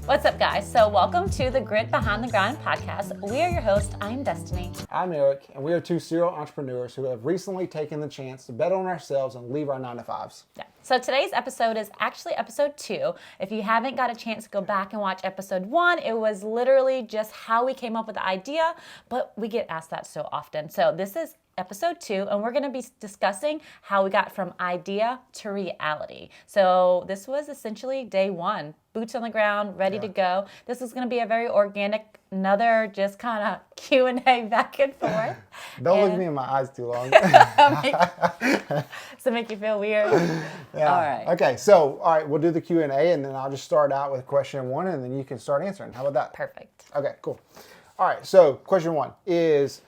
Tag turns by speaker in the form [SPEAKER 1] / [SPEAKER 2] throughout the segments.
[SPEAKER 1] What's up, guys? So welcome to the Grit Behind the Grind podcast. We are your hosts. I'm Destiny.
[SPEAKER 2] I'm Eric, and we are two serial entrepreneurs who have recently taken the chance to bet on ourselves and leave our 9-to-5s.
[SPEAKER 1] Yeah. So today's episode is actually episode 2. If you haven't got a chance to go back and watch episode 1, it was literally just how we came up with the idea, but we get asked that so often. So this is episode 2, and we're going to be discussing how we got from idea to reality. So this was essentially day 1, boots on the ground, ready to go. This is going to be a very organic, another just kind of Q&A back and forth.
[SPEAKER 2] Don't look me in my eyes too long.
[SPEAKER 1] So make you feel weird?
[SPEAKER 2] Yeah.
[SPEAKER 1] All right.
[SPEAKER 2] Okay, so all right, we'll do the Q&A, and then I'll just start out with question 1, and then you can start answering. How about that?
[SPEAKER 1] Perfect.
[SPEAKER 2] Okay, cool. All right, so question 1 is,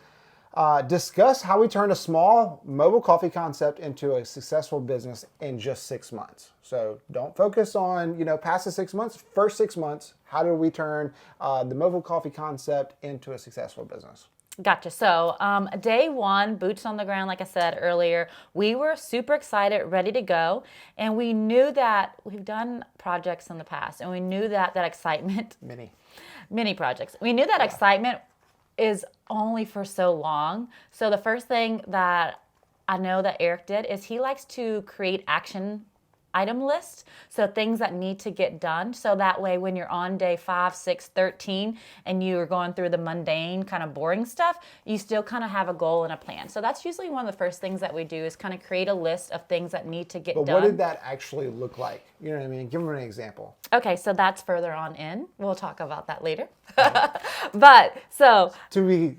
[SPEAKER 2] discuss how we turned a small mobile coffee concept into a successful business in just 6 months. So don't focus on, past the 6 months. First 6 months, how did we turn the mobile coffee concept into a successful business?
[SPEAKER 1] Gotcha. So day 1, boots on the ground, like I said earlier, we were super excited, ready to go. And we knew that we've done projects in the past, and we knew that excitement. Many projects. We knew that excitement is only for so long. So the first thing that I know that Eric did is he likes to create action item lists, so things that need to get done, so that way when you're on day 5, 6, 13 and you're going through the mundane kind of boring stuff, you still kind of have a goal and a plan. So that's usually one of the first things that we do, is kind of create a list of things that need to get done.
[SPEAKER 2] But what did that actually look like? You know what I mean? Give them an example.
[SPEAKER 1] Okay, so that's further on in. We'll talk about that later. But so
[SPEAKER 2] to be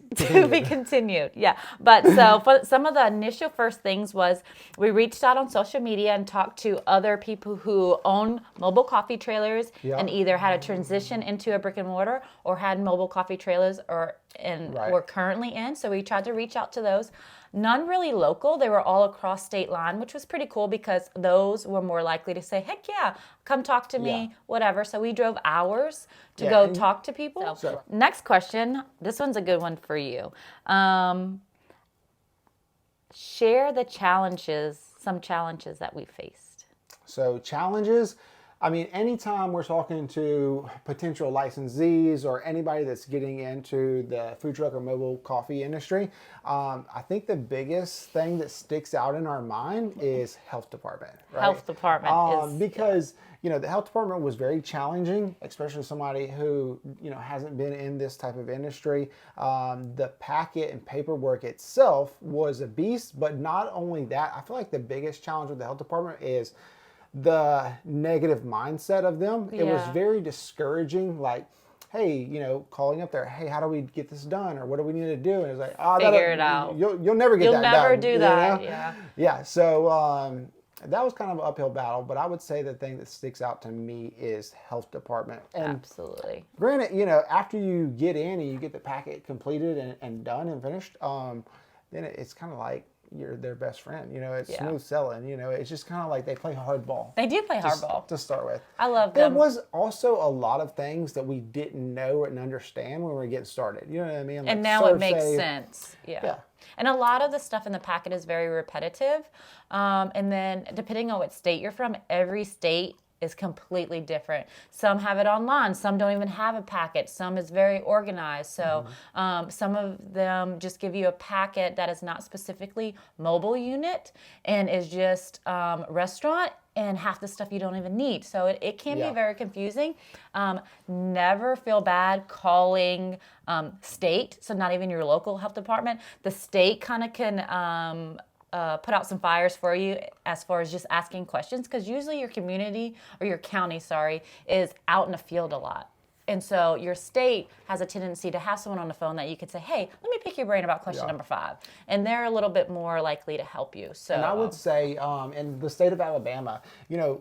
[SPEAKER 1] continued. Yeah. But so for some of the initial first things was we reached out on social media and talked to other people who own mobile coffee trailers and either had a transition into a brick and mortar or had mobile coffee trailers or were currently in. So we tried to reach out to those. None really local. They were all across state line, which was pretty cool because those were more likely to say, heck yeah, come talk to me, whatever. So we drove hours to go talk to people. So, next question. This one's a good one for you. Share the some challenges that we faced.
[SPEAKER 2] So challenges, I mean, anytime we're talking to potential licensees or anybody that's getting into the food truck or mobile coffee industry, I think the biggest thing that sticks out in our mind is health department. Right?
[SPEAKER 1] Health department is...
[SPEAKER 2] Because, the health department was very challenging, especially somebody who, hasn't been in this type of industry. The packet and paperwork itself was a beast, but not only that, I feel like the biggest challenge with the health department is the negative mindset of them. It was very discouraging, like, hey, calling up there, hey, how do we get this done? Or what do we need to do? And it's like,
[SPEAKER 1] figure it out.
[SPEAKER 2] You'll never get that done.
[SPEAKER 1] You'll never do that, yeah.
[SPEAKER 2] Yeah, so that was kind of an uphill battle, but I would say the thing that sticks out to me is health department. And
[SPEAKER 1] absolutely.
[SPEAKER 2] Granted, after you get in and you get the packet completed and done and finished, then it's kind of like you're their best friend. It's smooth selling. It's just kind of like they play hardball.
[SPEAKER 1] They do play hardball.
[SPEAKER 2] To start with.
[SPEAKER 1] I love them.
[SPEAKER 2] There was also a lot of things that we didn't know and understand when we were getting started. You know what I mean?
[SPEAKER 1] And now it makes sense. Yeah. And a lot of the stuff in the packet is very repetitive. And then depending on what state you're from, every state is completely different. Some have it online. Some don't even have a packet. Some is very organized. So some of them just give you a packet that is not specifically mobile unit and is just restaurant, and half the stuff you don't even need. So it can be very confusing. Never feel bad calling state, so not even your local health department. The state kind of can put out some fires for you as far as just asking questions, because usually your community or your county, is out in the field a lot. And so your state has a tendency to have someone on the phone that you could say, hey, let me pick your brain about question number 5. And they're a little bit more likely to help you. So,
[SPEAKER 2] and I would say in the state of Alabama,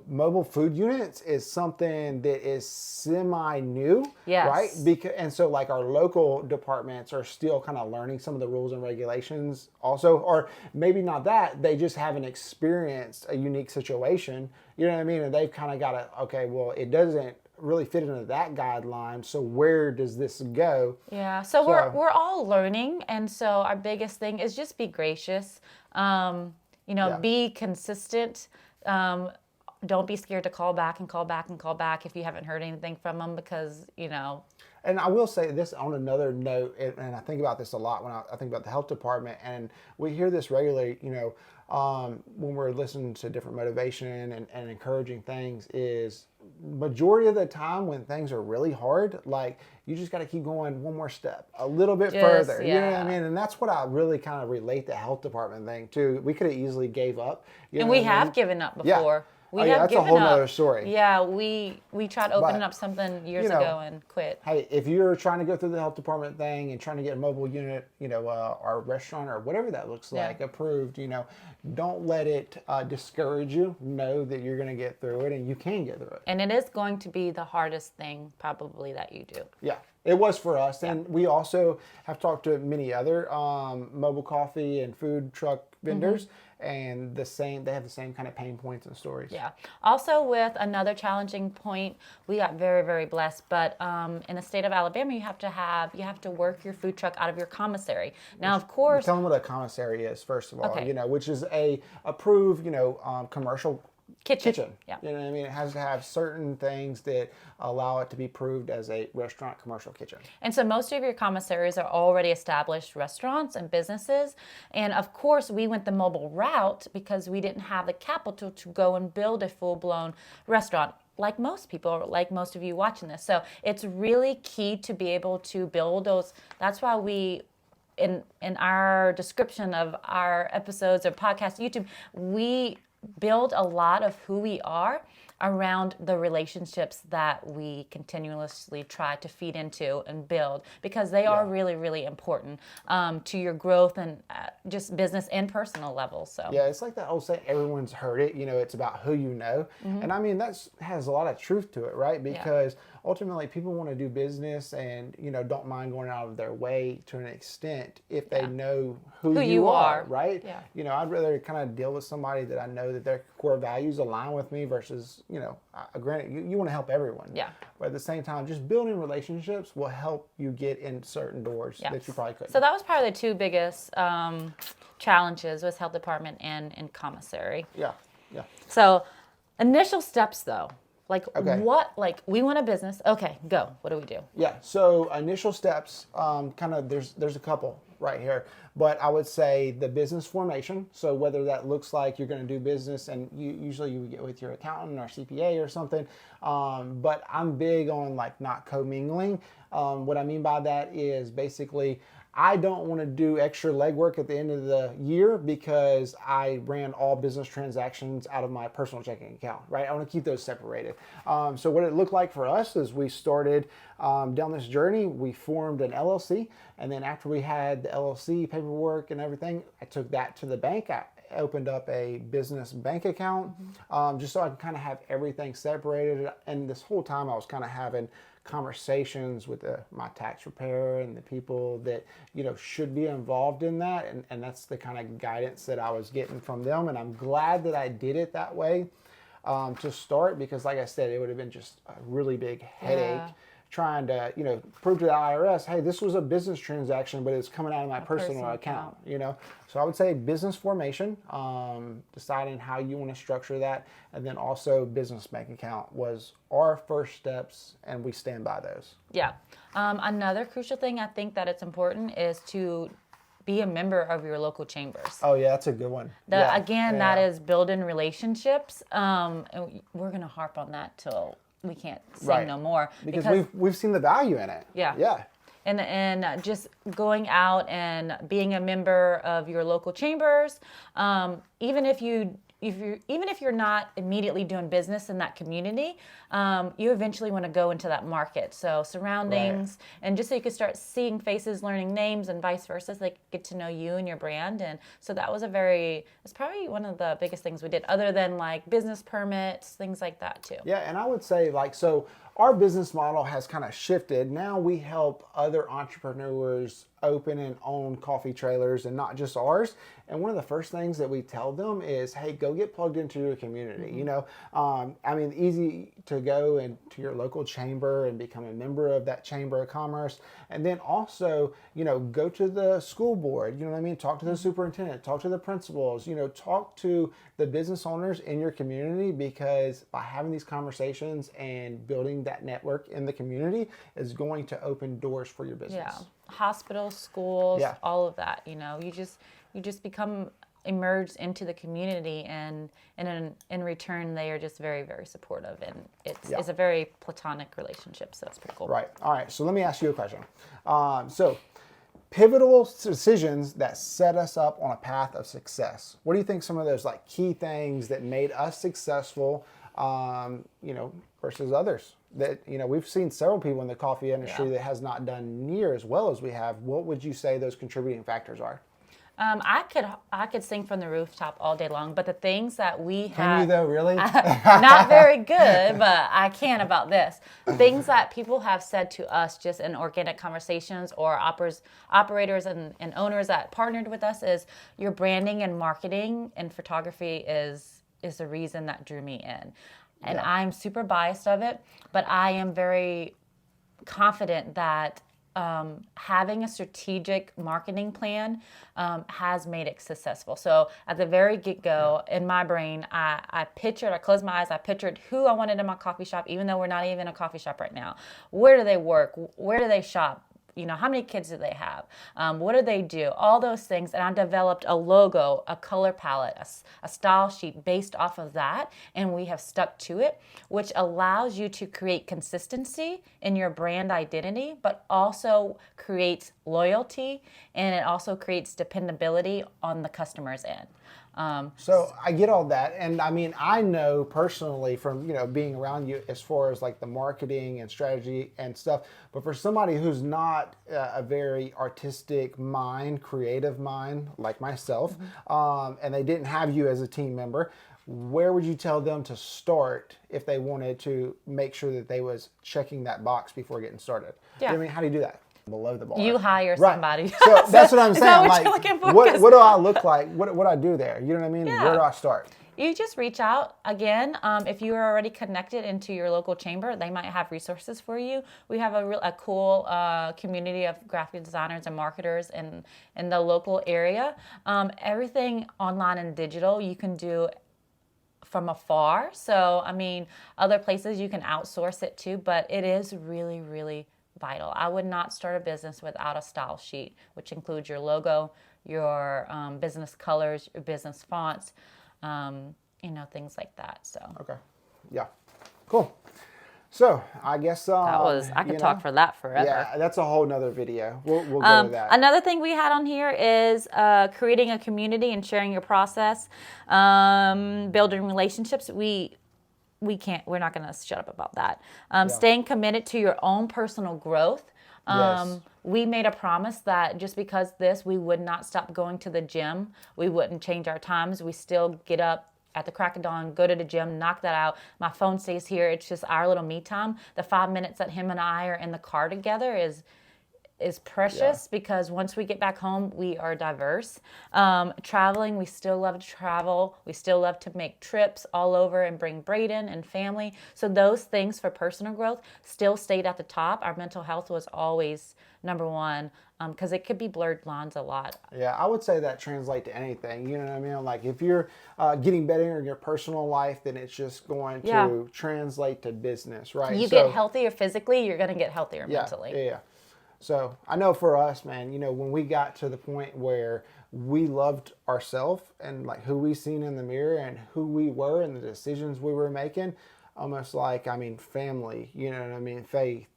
[SPEAKER 2] mobile food units is something that is semi-new, right? And so like our local departments are still kind of learning some of the rules and regulations also, or maybe not that, they just haven't experienced a unique situation, you know what I mean? And they've kind of got to, okay, well, it doesn't really fit into that guideline. So where does this go?
[SPEAKER 1] Yeah. So we're all learning, and so our biggest thing is just be gracious. Be consistent. Don't be scared to call back and call back and call back if you haven't heard anything from them, because
[SPEAKER 2] And I will say this on another note, and I think about this a lot when I think about the health department, and we hear this regularly, when we're listening to different motivation and encouraging things, is majority of the time when things are really hard, like you just got to keep going one more step, a little bit further.
[SPEAKER 1] Yeah.
[SPEAKER 2] You know what I mean? And that's what I really kind of relate the health department thing to. We could have easily gave up.
[SPEAKER 1] And we have given up before.
[SPEAKER 2] Yeah. That's a whole nother story.
[SPEAKER 1] Yeah, we tried opening up something years ago and quit.
[SPEAKER 2] Hey, if you're trying to go through the health department thing and trying to get a mobile unit, or restaurant or whatever that looks like approved, don't let it discourage you. Know that you're going to get through it, and you can get through it.
[SPEAKER 1] And it is going to be the hardest thing probably that you do.
[SPEAKER 2] Yeah. It was for us, and we also have talked to many other mobile coffee and food truck vendors, and they have the same kind of pain points and stories.
[SPEAKER 1] Yeah. Also, with another challenging point, we got very, very blessed. But in the state of Alabama, you have to work your food truck out of your commissary. Now, of course,
[SPEAKER 2] tell them what a commissary is first of all.
[SPEAKER 1] Okay.
[SPEAKER 2] Which is a approved, commercial kitchen.
[SPEAKER 1] Yeah.
[SPEAKER 2] You know what I mean? It has to have certain things that allow it to be approved as a restaurant commercial kitchen.
[SPEAKER 1] And so most of your commissaries are already established restaurants and businesses. And of course, we went the mobile route because we didn't have the capital to go and build a full-blown restaurant, like most people, like most of you watching this. So it's really key to be able to build those. That's why we, in our description of our episodes or podcast, YouTube, we build a lot of who we are around the relationships that we continuously try to feed into and build, because they are really, really important to your growth and just business and personal level. So
[SPEAKER 2] yeah, it's like that old saying, everyone's heard it, it's about who you know. And I mean, that has a lot of truth to it, right? Because ultimately people want to do business and, don't mind going out of their way to an extent if they know who you are, right?
[SPEAKER 1] Yeah.
[SPEAKER 2] I'd rather kind of deal with somebody that I know that their core values align with me versus, granted, you want to help everyone.
[SPEAKER 1] Yeah.
[SPEAKER 2] But at the same time, just building relationships will help you get in certain doors that you probably couldn't.
[SPEAKER 1] So that was probably the two biggest challenges with health department and commissary.
[SPEAKER 2] Yeah.
[SPEAKER 1] So initial steps though. We want a business. Okay, go. What do we do?
[SPEAKER 2] Yeah, so initial steps, there's a couple right here. But I would say the business formation. So whether that looks like you're going to do business, and usually you would get with your accountant or CPA or something. But I'm big on not commingling. What I mean by that is basically, I don't want to do extra legwork at the end of the year because I ran all business transactions out of my personal checking account, right? I want to keep those separated. So what it looked like for us is we started down this journey. We formed an LLC, and then after we had the LLC paperwork and everything, I took that to the bank. I opened up a business bank account just so I could kind of have everything separated. And this whole time I was kind of having conversations with my tax preparer and the people that should be involved in that, and that's the kind of guidance that I was getting from them. And I'm glad that I did it that way to start, because like I said, it would have been just a really big headache trying to prove to the IRS, hey, this was a business transaction, but it's coming out of my personal account. So I would say business formation, deciding how you want to structure that, and then also business bank account was our first steps, and we stand by those.
[SPEAKER 1] Yeah. Another crucial thing I think that it's important is to be a member of your local chambers.
[SPEAKER 2] Oh yeah, that's a good one.
[SPEAKER 1] That is building relationships. And we're going to harp on that till we can't say no more.
[SPEAKER 2] Because we've seen the value in it.
[SPEAKER 1] Yeah. And just going out and being a member of your local chambers, even if you're not immediately doing business in that community, you eventually want to go into that market. So surroundings, and just so you could start seeing faces, learning names, and vice versa, so they get to know you and your brand. And so that was it's probably one of the biggest things we did, other than business permits, things like that too.
[SPEAKER 2] Yeah, and I would say our business model has kind of shifted. Now we help other entrepreneurs open and own coffee trailers, and not just ours. And one of the first things that we tell them is, hey, go get plugged into your community.
[SPEAKER 1] Mm-hmm.
[SPEAKER 2] You know, I mean, easy to go into your local chamber and become a member of that chamber of commerce. And then also, you know, go to the school board, you know what I mean? Talk to the superintendent, talk to the principals, you know, talk to the business owners in your community, because by having these conversations and building that network in the community is going to open doors for your business.
[SPEAKER 1] Yeah. Hospitals, schools,
[SPEAKER 2] Yeah.
[SPEAKER 1] all of that, you know, you just become immersed into the community, and in return they are just very, very supportive, and it's a very platonic relationship, so it's pretty cool.
[SPEAKER 2] Right. All right. So let me ask you a question. So pivotal decisions that set us up on a path of success. What do you think some of those like key things that made us successful, you know, versus others? That, you know, we've seen several people in the coffee industry that has not done near as well as we have. What would you say those contributing factors are?
[SPEAKER 1] I could sing from the rooftop all day long, but the things that we have...
[SPEAKER 2] Can you though, really?
[SPEAKER 1] Not very good, but I can about this. Things that people have said to us just in organic conversations, or operators and owners that partnered with us, is your branding and marketing and photography is the reason that drew me in. And I'm super biased of it, but I am very confident that having a strategic marketing plan has made it successful. So at the very get-go, in my brain, I closed my eyes, I pictured who I wanted in my coffee shop, even though we're not even a coffee shop right now. Where do they work? Where do they shop? You know, how many kids do they have? What do they do? All those things. And I developed a logo, a color palette, a style sheet based off of that. And we have stuck to it, which allows you to create consistency in your brand identity, but also creates loyalty, and it also creates dependability on the customer's end.
[SPEAKER 2] So I get all that, and I mean, I know personally from, you know, being around you as far as like the marketing and strategy and stuff, but for somebody who's not a very artistic mind, creative mind like myself, and they didn't have you as a team member, where would you tell them to start if they wanted to make sure that they was checking that box before getting started?
[SPEAKER 1] Yeah.
[SPEAKER 2] I mean, how do you do that? Below the bar.
[SPEAKER 1] You hire
[SPEAKER 2] Right.
[SPEAKER 1] somebody.
[SPEAKER 2] So that's what I'm saying.
[SPEAKER 1] Is that what
[SPEAKER 2] like,
[SPEAKER 1] you're looking for?
[SPEAKER 2] what do I look like? What do I do there? You know what I mean?
[SPEAKER 1] Yeah.
[SPEAKER 2] Where do I start?
[SPEAKER 1] You just reach out again. If you are already connected into your local chamber, they might have resources for you. We have a cool community of graphic designers and marketers in the local area. Everything online and digital you can do from afar. So, I mean, other places you can outsource it to, but it is really, really vital. I would not start a business without a style sheet, which includes your logo, your business colors, your business fonts, you know, things like that. So
[SPEAKER 2] okay, yeah, cool. So I guess
[SPEAKER 1] I could talk for that forever.
[SPEAKER 2] Yeah, that's a whole nother video. We'll go to that.
[SPEAKER 1] Another thing we had on here is creating a community and sharing your process, building relationships. We're not going to shut up about that. Staying committed to your own personal growth.
[SPEAKER 2] Yes.
[SPEAKER 1] We made a promise that just because we would not stop going to the gym. We wouldn't change our times. We still get up at the crack of dawn, go to the gym, knock that out. My phone stays here. It's just our little me time. The 5 minutes that him and I are in the car together is precious, because once we get back home, we are diverse. Traveling, we still love to travel. We still love to make trips all over and bring Braden and family. So those things for personal growth still stayed at the top. Our mental health was always number one, because it could be blurred lines a lot.
[SPEAKER 2] Yeah, I would say that translate to anything. You know what I mean? Like if you're getting better in your personal life, then it's just going to translate to business, right?
[SPEAKER 1] You get healthier physically, you're going to get healthier mentally.
[SPEAKER 2] Yeah. So I know for us, man, you know, when we got to the point where we loved ourselves and like who we seen in the mirror and who we were and the decisions we were making, almost like, I mean, family, you know what I mean, faith,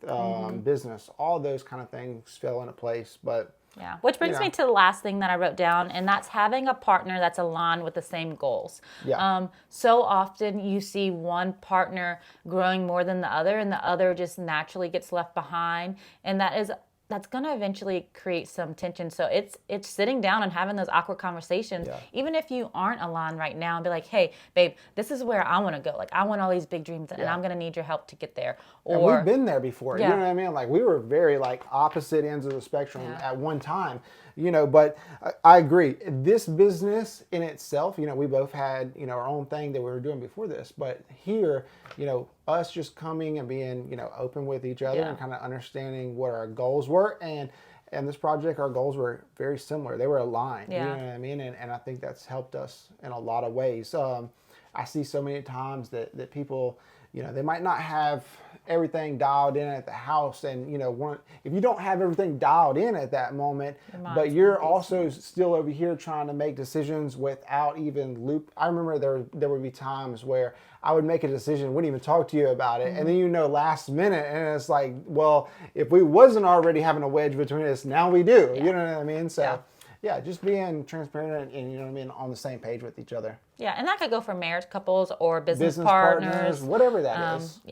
[SPEAKER 2] business, all those kind of things fell into place. But
[SPEAKER 1] yeah, which brings me to the last thing that I wrote down, and that's having a partner that's aligned with the same goals.
[SPEAKER 2] Yeah.
[SPEAKER 1] So often you see one partner growing more than the other, and the other just naturally gets left behind, and that is that's going to eventually create some tension. So it's sitting down and having those awkward conversations, even if you aren't aligned right now, and be like, hey, babe, this is where I want to go. Like, I want all these big dreams, and I'm going to need your help to get there.
[SPEAKER 2] And we've been there before. You know what I mean? Like, we were very like opposite ends of the spectrum at one time. You know, but I agree. This business in itself, you know, we both had, you know, our own thing that we were doing before this. But here, you know, us just coming and being, you know, open with each other and kind of understanding what our goals were. And this project, our goals were very similar. They were aligned. You know what I mean? And I think that's helped us in a lot of ways. I see so many times that people, you know, they might not have everything dialed in at the house, and you know, if you don't have everything dialed in at that moment, but you're also still over here trying to make decisions without even loop. I remember there would be times where I would make a decision, wouldn't even talk to you about it, and then you know, last minute, and it's like, well, if we wasn't already having a wedge between us, now we do. You know what I mean? So. Yeah, just being transparent and, you know what I mean, on the same page with each other.
[SPEAKER 1] Yeah, and that could go for marriage couples or business partners.
[SPEAKER 2] Whatever that is.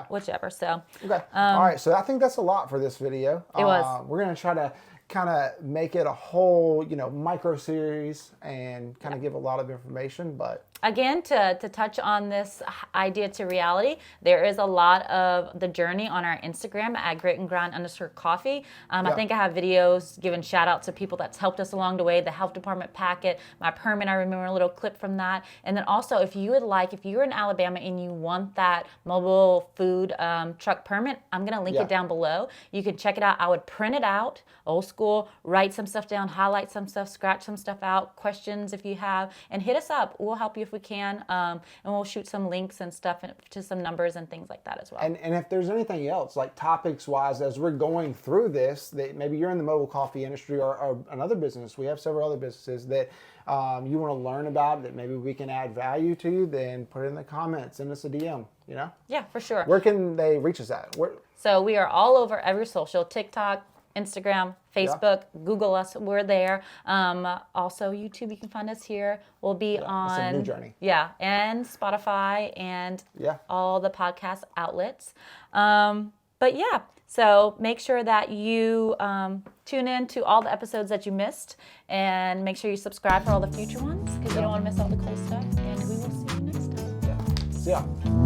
[SPEAKER 1] Whichever. So.
[SPEAKER 2] Okay. All right, so I think that's a lot for this video.
[SPEAKER 1] It was.
[SPEAKER 2] We're going to try to kind of make it a whole, you know, micro series and kind of give a lot of information, but.
[SPEAKER 1] Again, to touch on this idea to reality, there is a lot of the journey on our Instagram at gritandgrind_coffee. I think I have videos giving shout out to people that's helped us along the way, the health department packet, my permit, I remember a little clip from that. And then also, if you're in Alabama and you want that mobile food truck permit, I'm going to link it down below. You can check it out. I would print it out, old school, write some stuff down, highlight some stuff, scratch some stuff out, questions if you have, and hit us up. We'll help you if we can, and we'll shoot some links and stuff to some numbers and things like that as well.
[SPEAKER 2] And if there's anything else, like topics wise, as we're going through this, that maybe you're in the mobile coffee industry or another business, we have several other businesses that you want to learn about, that maybe we can add value to you, then put it in the comments, send us a DM, you know?
[SPEAKER 1] Yeah, for sure.
[SPEAKER 2] Where can they reach us at?
[SPEAKER 1] So we are all over every social, TikTok, Instagram, Facebook, Google us, we're there. Also YouTube, you can find us here. We'll be on
[SPEAKER 2] it's a new journey.
[SPEAKER 1] And Spotify and all the podcast outlets. So make sure that you tune in to all the episodes that you missed, and make sure you subscribe for all the future ones, because you don't want to miss all the cool stuff. And we will see you next time.
[SPEAKER 2] See ya.